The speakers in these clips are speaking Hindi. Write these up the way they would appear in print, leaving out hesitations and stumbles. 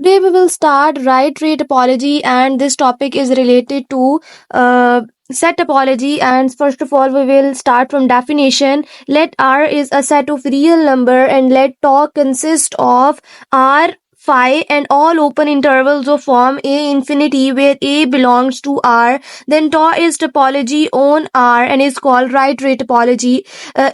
Today we will start right tree topology, and this topic is related to set topology. And first of all, we will start from definition. Let R is a set of real number, and let tau consist of R, phi, and all open intervals of form A infinity where A belongs to R. Then tau is topology on R and is called right ray topology.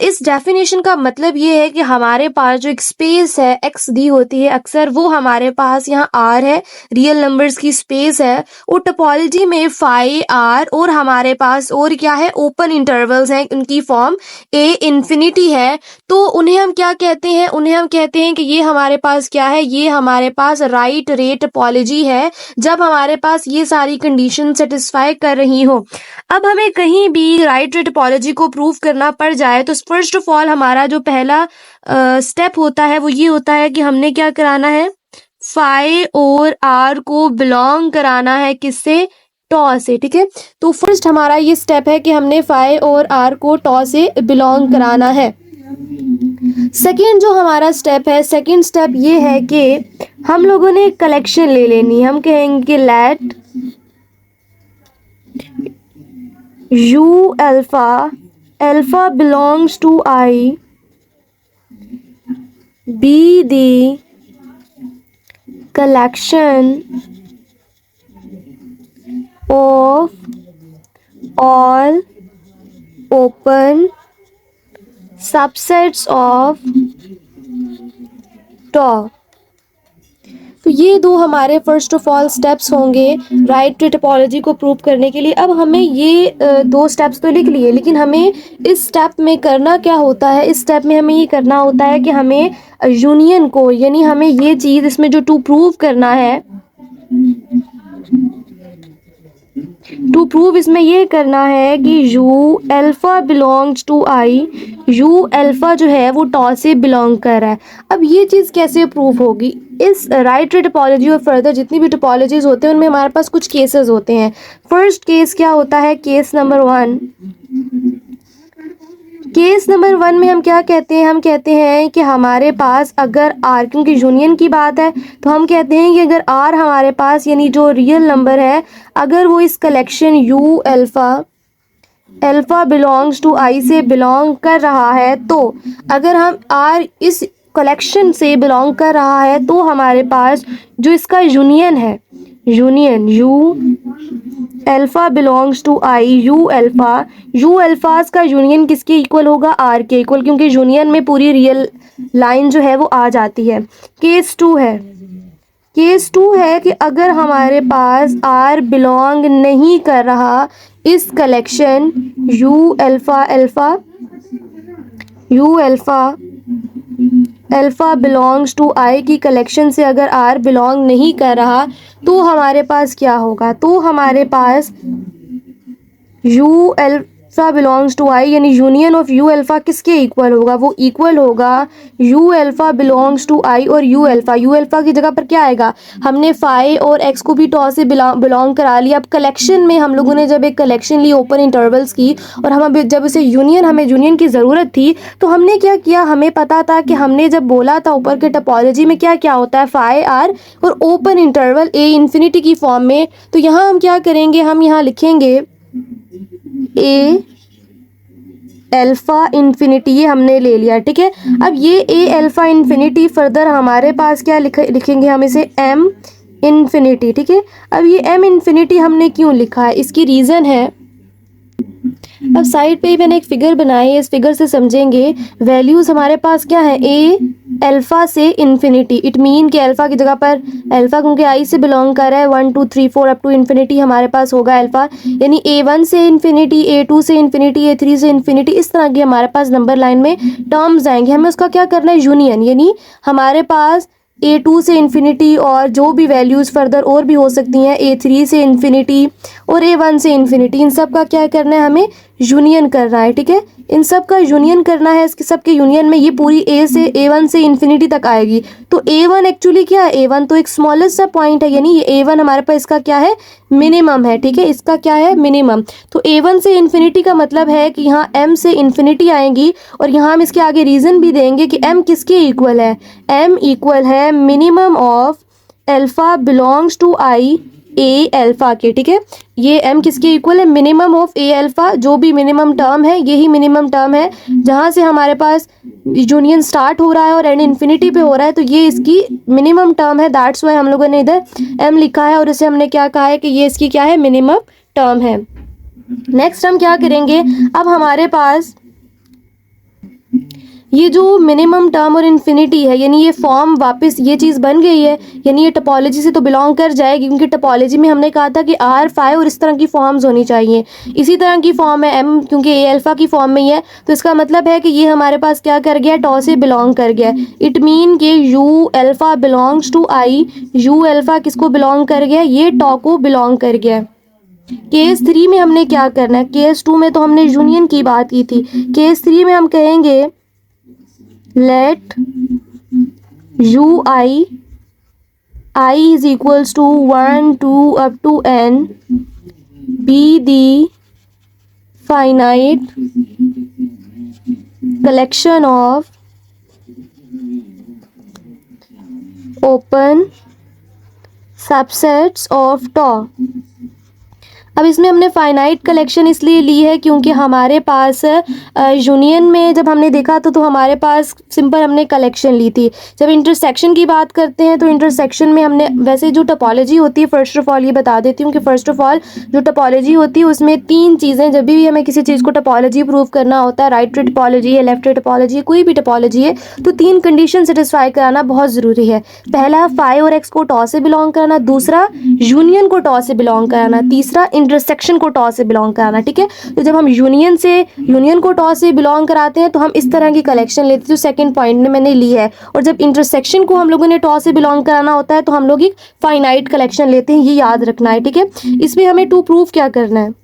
इस डेफिनेशन का मतलब ये है कि हमारे पास जो एक स्पेस है एक्स दी होती है अक्सर, वो हमारे पास यहाँ आर है, रियल नंबर्स की स्पेस है। और टोपोलॉजी में फाई आर और हमारे पास और क्या है, ओपन इंटरवल्स हैं, उनकी फॉर्म ए इन्फिनिटी है। तो उन्हें हम क्या कहते हैं, उन्हें हम कहते हैं कि ये हमारे पास क्या है, ये हमारे पास राइट रे टोपोलॉजी है, जब हमारे पास ये सारी कंडीशन सेटिस्फाई कर रही हो। अब हमें कहीं भी राइट रे टोपोलॉजी को प्रूव करना पड़ जाए तो फर्स्ट ऑफ ऑल हमारा जो पहला स्टेप होता है वो ये होता है कि हमने क्या कराना है, फाई और आर को बिलोंग कराना है किससे, टॉ से। ठीक है, तो फर्स्ट हमारा ये स्टेप है कि हमने फाई और आर को टॉ से बिलोंग कराना है। सेकेंड जो हमारा स्टेप है, सेकेंड स्टेप ये है कि हम लोगों ने कलेक्शन ले लेनी है। हम कहेंगे let U alpha, alpha belongs to I, be the collection of all open subsets of tau। तो ये दो हमारे फर्स्ट ऑफ ऑल स्टेप्स होंगे राइट ट्री टोपोलॉजी को प्रूव करने के लिए। अब हमें ये दो स्टेप्स तो लिख लिए, लेकिन हमें इस स्टेप में करना क्या होता है, इस स्टेप में हमें ये करना होता है कि हमें यूनियन को, यानी हमें ये चीज़ इसमें जो टू प्रूव करना है, टू प्रूव इसमें ये करना है कि U alpha belongs to I, U alpha जो है वो टॉ से बिलोंग कर रहा है। अब ये चीज़ कैसे प्रूव होगी, इस राइट रे टोपोलॉजी और फर्दर जितनी भी टोपोलॉजीज होते हैं उनमें हमारे पास कुछ केसेस होते हैं। फर्स्ट केस क्या होता है, case number one. Case number one में हम क्या कहते हैं, हम कहते हैं कि हमारे पास अगर आर, क्योंकि यूनियन की बात है तो हम कहते हैं कि अगर आर हमारे पास यानी जो रियल नंबर है, अगर वो इस collection U alpha, alpha belongs to I से बिलोंग कर रहा है, तो अगर हम आर इस कलेक्शन से बिलोंग कर रहा है तो हमारे पास जो इसका यूनियन है, union U alpha belongs to I, U alpha, U alphas का यूनियन किसके इक्वल होगा, आर के इक्वल, क्योंकि यूनियन में पूरी रियल लाइन जो है वो आ जाती है। केस टू है, केस टू है कि अगर हमारे पास आर बिलोंग नहीं कर रहा इस collection U alpha, alpha U alpha, alpha belongs to I की कलेक्शन से अगर आर बिलोंग नहीं कर रहा तो हमारे पास क्या होगा, तो हमारे पास यू अल्फा बिलोंग्स टू आई यानी यूनियन ऑफ यू अल्फा किसके इक्वल होगा, वो इक्वल होगा यू अल्फा बिलोंग्स टू आई और यू अल्फा की जगह पर क्या आएगा, हमने फाई और एक्स को भी टॉ से बिलोंग करा लिया। अब कलेक्शन में हम लोगों ने जब एक कलेक्शन ली ओपन इंटरवल्स की और हम जब इसे यूनियन, हमें यूनियन की ज़रूरत थी तो हमने क्या किया, हमें पता था कि हमने जब बोला था ऊपर के टोपोलॉजी में क्या क्या होता है, फाई आर और ओपन इंटरवल ए इन्फिनिटी की फॉर्म में। तो यहाँ हम क्या करेंगे, हम यहाँ लिखेंगे ए अल्फा इन्फिनिटी, ये हमने ले लिया। ठीक है, अब ये ए अल्फा इन्फिनिटी फर्दर हमारे पास क्या लिखेंगे, हम इसे एम इन्फिनिटी। ठीक है, अब ये एम इन्फिनिटी हमने क्यों लिखा है, इसकी रीज़न है, अब साइड पे ही मैंने एक फिगर बनाई है, इस फिगर से समझेंगे। वैल्यूज हमारे पास क्या है, ए अल्फा से इन्फिनिटी, इट मीन कि अल्फा की जगह पर अल्फा क्योंकि आई से बिलोंग कर रहा है 1 2 3 4 अप टू इन्फिनिटी हमारे पास होगा अल्फा, यानी A1 से इन्फिनिटी, A2 से इन्फिनिटी, A3 से इन्फिनिटी, इस तरह की हमारे पास नंबर लाइन में टर्म्स आएंगे। हमें उसका क्या करना है, यूनियन, यानी हमारे पास A2 से इन्फिनिटी और जो भी वैल्यूज़ फर्दर और भी हो सकती हैं, A3 से इन्फिनिटी और A1 से इन्फिनिटी, इन सब का क्या करना है, हमें यूनियन करना है। ठीक है, इन सब का यूनियन करना है, इसके सब के यूनियन में ये पूरी ए से A1 से इन्फिनिटी तक आएगी। तो A1 एक्चुअली क्या है, A1 तो एक स्मॉलेस्ट सा पॉइंट है, यानी ये A1 हमारे पास इसका क्या है, मिनिमम है। ठीक है, इसका क्या है, मिनिमम। तो A1 से इन्फिनिटी का मतलब है कि यहाँ M से इन्फिनिटी आएंगी और यहाँ हम इसके आगे रीज़न भी देंगे कि M किसके इक्वल है, M इक्वल है minimum of alpha belongs to I A alpha के, ठीक है। ये m किसके इक्वल है, मिनिमम ऑफ ए अल्फ़ा, जो भी मिनिमम टर्म है यही मिनिमम टर्म है जहाँ से हमारे पास यूनियन स्टार्ट हो रहा है और एंड इन्फिनिटी पे हो रहा है, तो ये इसकी मिनिमम टर्म है। दैट्स वाई हम लोगों ने इधर m लिखा है और इसे हमने क्या कहा है कि ये इसकी क्या है, मिनिमम टर्म है। नेक्स्ट हम क्या करेंगे, अब हमारे पास ये जो मिनिमम टर्म और इन्फिनिटी है, यानी ये फॉर्म वापस ये चीज़ बन गई है, यानी ये टोपोलॉजी से तो बिलोंग कर जाएगी, क्योंकि टोपोलॉजी में हमने कहा था कि आर फाइव और इस तरह की फॉर्म्स होनी चाहिए। इसी तरह की फॉर्म है एम, क्योंकि ए अल्फ़ा की फॉर्म में ही है, तो इसका मतलब है कि ये हमारे पास क्या कर गया, टॉ से बिलोंग कर गया। इट मीन कि U alpha belongs to I, U alpha किसको बिलोंग कर गया, ये टॉ को बिलोंग कर गया। केस 3 में हमने क्या करना है, केस 2 में तो हमने यूनियन की बात की थी, केस 3 में हम कहेंगे let ui I is equals to 1 2 up to n be the finite collection of open subsets of tau। अब इसमें हमने फाइनाइट कलेक्शन इसलिए ली है क्योंकि हमारे पास यूनियन में जब हमने देखा तो हमारे पास सिंपल हमने कलेक्शन ली थी। जब इंटरसेक्शन की बात करते हैं तो इंटरसेक्शन में हमने वैसे जो टोपोलॉजी होती है, फर्स्ट ऑफ ऑल ये बता देती हूँ कि फर्स्ट ऑफ ऑल जो टोपोलॉजी होती है उसमें 3 चीज़ें, जब भी हमें किसी चीज़ को टोपोलॉजी प्रूव करना होता है, राइट टोपोलॉजी है, लेफ्ट टोपोलॉजी है, कोई भी टोपोलॉजी है, तो 3 कंडीशन सेटिस्फाई कराना बहुत ज़रूरी है। पहला फाई और एक्स को टॉ से बिलोंग कराना, दूसरा यूनियन को टॉ से बिलोंग कराना, तीसरा इंटरसेक्शन को टॉ से बिलोंग कराना, ठीक है। तो जब हम यूनियन को टॉ से बिलोंग कराते हैं तो हम इस तरह की कलेक्शन लेते हैं जो सेकंड पॉइंट में मैंने ली है, और जब इंटरसेक्शन को हम लोगों ने टॉ से बिलोंग कराना होता है तो हम लोग एक फाइनाइट कलेक्शन लेते हैं, ये याद रखना है, ठीक है। इसमें हमें टू प्रूव क्या करना है,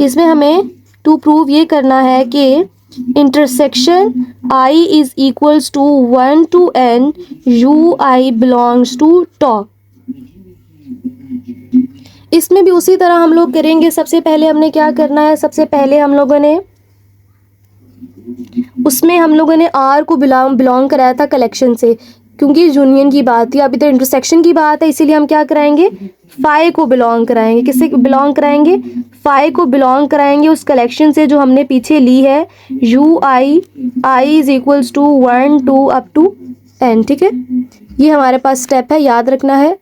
इसमें हमें टू प्रूव ये करना है कि intersection i is equals to 1 to n U I belongs to tau. इसमें भी उसी तरह हम लोग करेंगे। सबसे पहले हमने क्या करना है, सबसे पहले हम लोगों ने आर को बिलोंग कराया था कलेक्शन से, क्योंकि यूनियन की बात थी। अभी तो इंटरसेक्शन की बात है, इसीलिए हम क्या कराएंगे, फाई को बिलोंग कराएंगे। किससे बिलोंग कराएंगे, फाई को बिलोंग कराएंगे उस कलेक्शन से जो हमने पीछे ली है, U I is equals to 1 2 up to n, ठीक है। ये हमारे पास स्टेप है, याद रखना है।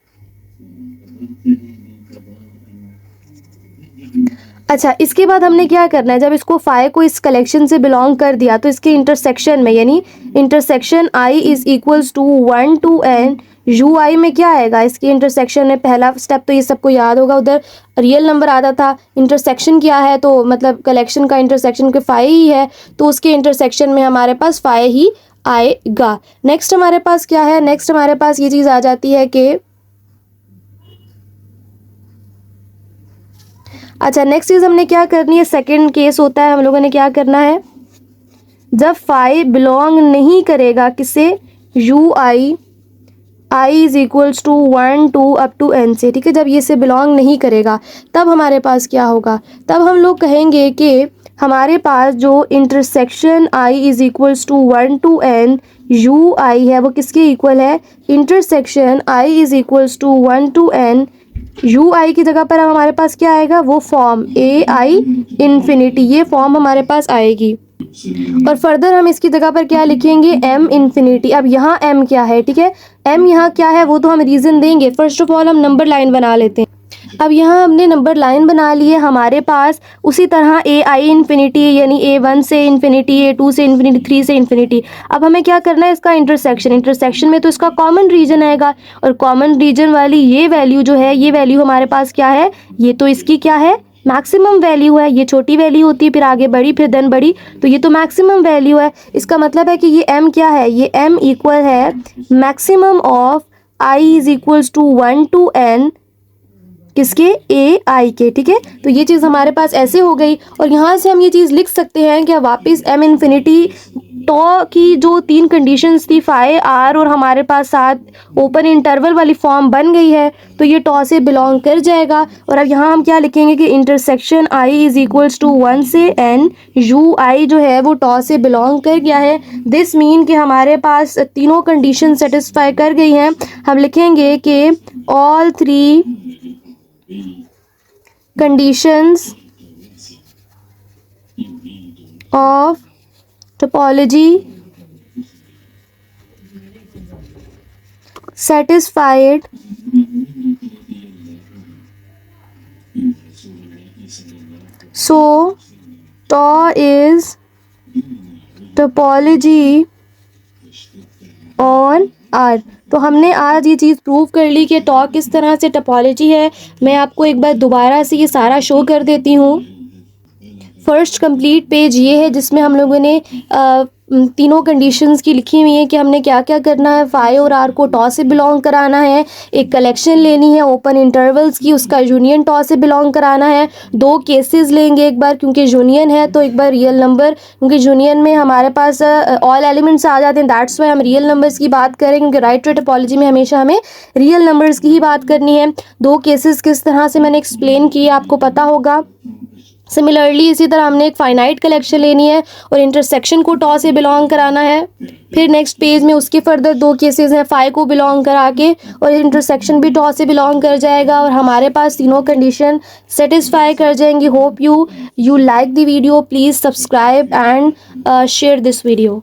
अच्छा, इसके बाद हमने क्या करना है, जब इसको फाई को इस कलेक्शन से बिलोंग कर दिया तो इसके इंटरसेक्शन में, यानी intersection i is equals to 1 to n U I में क्या आएगा, इसके इंटरसेक्शन में पहला स्टेप तो ये सबको याद होगा, उधर रियल नंबर आता था। इंटरसेक्शन क्या है, तो मतलब कलेक्शन का इंटरसेक्शन के फाई ही है, तो उसके इंटरसेक्शन में हमारे पास फाई ही आएगा। नेक्स्ट हमारे पास क्या है, नेक्स्ट हमारे पास ये चीज़ आ जाती है कि अच्छा, नेक्स्ट चीज़ हमने क्या करनी है, सेकंड केस होता है, हम लोगों ने क्या करना है, जब फाई बिलोंग नहीं करेगा किससे, U I is equals to 1 2 up to n से, ठीक है। जब ये से बिलोंग नहीं करेगा तब हमारे पास क्या होगा, तब हम लोग कहेंगे कि हमारे पास जो intersection i is equals to 1 to n U I है वो किसके इक्वल है, intersection i is equals to 1 to n U I की जगह पर अब हमारे पास क्या आएगा, वो फॉर्म ए आई इन्फिनिटी, ये फॉर्म हमारे पास आएगी। और फर्दर हम इसकी जगह पर क्या लिखेंगे, m इन्फिनिटी। अब यहाँ m क्या है, ठीक है, m यहाँ क्या है वो तो हम रीज़न देंगे। फर्स्ट ऑफ ऑल हम नंबर लाइन बना लेते हैं। अब यहाँ हमने नंबर लाइन बना ली है, हमारे पास उसी तरह ए आई इन्फिनिटी, यानी A1 से इन्फिनिटी, A2 से इन्फिनिटी, 3 से इन्फिनिटी। अब हमें क्या करना है, इसका इंटरसेक्शन में तो इसका कॉमन रीजन आएगा, और कॉमन रीजन वाली ये वैल्यू जो है, ये वैल्यू हमारे पास क्या है, ये तो इसकी क्या है, मैक्सिमम वैल्यू है। ये छोटी वैल्यू होती है, फिर आगे बढ़ी, फिर देन बढ़ी, तो ये तो मैक्सिमम वैल्यू है। इसका मतलब है कि ये m क्या है, ये m इक्वल है maximum of i is equals to 1 to n किसके, ए आई के, ठीक है। तो ये चीज़ हमारे पास ऐसे हो गई, और यहाँ से हम ये चीज़ लिख सकते हैं कि वापस m इन्फिनिटी टॉ की जो 3 कंडीशंस थी फाई आर और हमारे पास साथ ओपन इंटरवल वाली फॉर्म बन गई है, तो ये टॉ से बिलोंग कर जाएगा। और अब यहाँ हम क्या लिखेंगे कि intersection I is equals to 1 से n, यू आई जो है वो टॉ से बिलोंग कर गया है। दिस मीन कि हमारे पास तीनों कंडीशन सेटिस्फाई कर गई हैं। हम लिखेंगे कि all 3 conditions of topology satisfied so tau is topology on R। तो हमने आज ये चीज़ प्रूव कर ली कि टॉ किस तरह से टोपोलॉजी है। मैं आपको एक बार दोबारा से ये सारा शो कर देती हूँ। फर्स्ट कंप्लीट पेज ये है जिसमें हम लोगों ने तीनों कंडीशंस की लिखी हुई है कि हमने क्या क्या करना है। फाई और आर को टॉ से बिलोंग कराना है, एक कलेक्शन लेनी है ओपन इंटरवल्स की, उसका यूनियन टॉ से बिलोंग कराना है। 2 केसेस लेंगे, एक बार क्योंकि यूनियन है तो एक बार रियल नंबर, क्योंकि यूनियन में हमारे पास ऑल एलिमेंट्स आ जाते हैं, दैट्स वाई हम रियल नंबर्स की बात करें, क्योंकि राइट रे टोपोलॉजी में हमेशा हमें रियल नंबर्स की ही बात करनी है। 2 केसेस किस तरह से मैंने एक्सप्लेन किए आपको पता होगा। सिमिलरली इसी तरह हमने एक फाइनाइट कलेक्शन लेनी है और इंटरसेक्शन को टॉ से बिलोंग कराना है। फिर नेक्स्ट पेज में उसके फर्दर 2 केसेस हैं, फाई को बिलोंग करा के और इंटरसेक्शन भी टॉ से बिलोंग कर जाएगा और हमारे पास तीनों कंडीशन सेटिस्फाई कर जाएंगी। Hope you like the video, please subscribe and share this video.